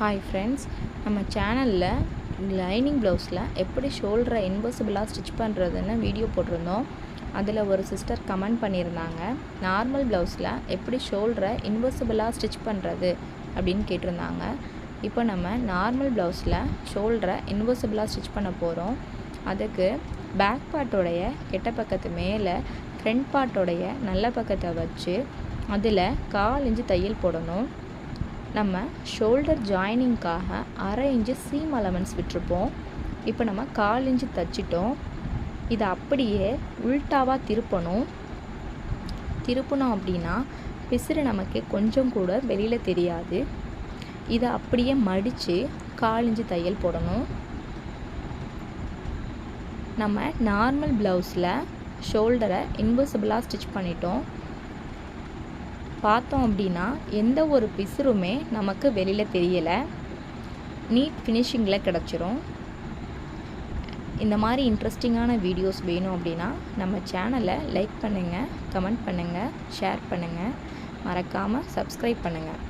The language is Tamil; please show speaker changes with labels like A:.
A: ஹாய் ஃப்ரெண்ட்ஸ், நம்ம சேனலில் லைனிங் ப்ளவுஸில் எப்படி ஷோல்டரை இன்வெர்சிபிளாக ஸ்டிச் பண்ணுறதுன்னு வீடியோ போட்டிருந்தோம். அதில் ஒரு சிஸ்டர் கமெண்ட் பண்ணியிருந்தாங்க, நார்மல் ப்ளவுஸில் எப்படி ஷோல்டரை இன்வெர்சிபிளாக ஸ்டிச் பண்ணுறது அப்படின்னு கேட்டிருந்தாங்க. இப்போ நம்ம நார்மல் ப்ளவுஸில் ஷோல்டரை இன்வெர்சிபிளாக ஸ்டிச் பண்ண போகிறோம். அதுக்கு பேக் பார்ட்டோடைய கெட்ட பக்கத்து மேலே ஃப்ரண்ட் பார்ட்டோடைய நல்ல பக்கத்தை வச்சு அதில் 1/4 இன்ச்சு தையல் போடணும். நம்ம ஷோல்டர் ஜாயினிங்காக 1/2 இன்ச்சு சீம் அலவன்ஸ் விட்டுருப்போம். இப்போ நம்ம 1/4 இன்ச்சு தைச்சிட்டோம். இதை அப்படியே உல்ட்டாவாக திருப்பணும் அப்படின்னா பிசுறு நமக்கு கொஞ்சம் கூட வெளியில் தெரியாது. இதை அப்படியே மடித்து 1/4 இன்ச்சு தையல் போடணும். நம்ம நார்மல் ப்ளவுஸில் ஷோல்டரை இன்வெர்சிபிளாக ஸ்டிச் பண்ணிட்டோம். பார்த்தோம் அப்படின்னா எந்த ஒரு பிசுறுமே நமக்கு வெளியில் தெரியலை. நீட் ஃபினிஷிங்கில் கிடச்சிரும். இந்த மாதிரி இன்ட்ரெஸ்டிங்கான வீடியோஸ் வேணும் அப்படின்னா நம்ம சேனலை லைக் பண்ணுங்கள், கமெண்ட் பண்ணுங்கள், ஷேர் பண்ணுங்கள், மறக்காமல் சப்ஸ்கிரைப் பண்ணுங்கள்.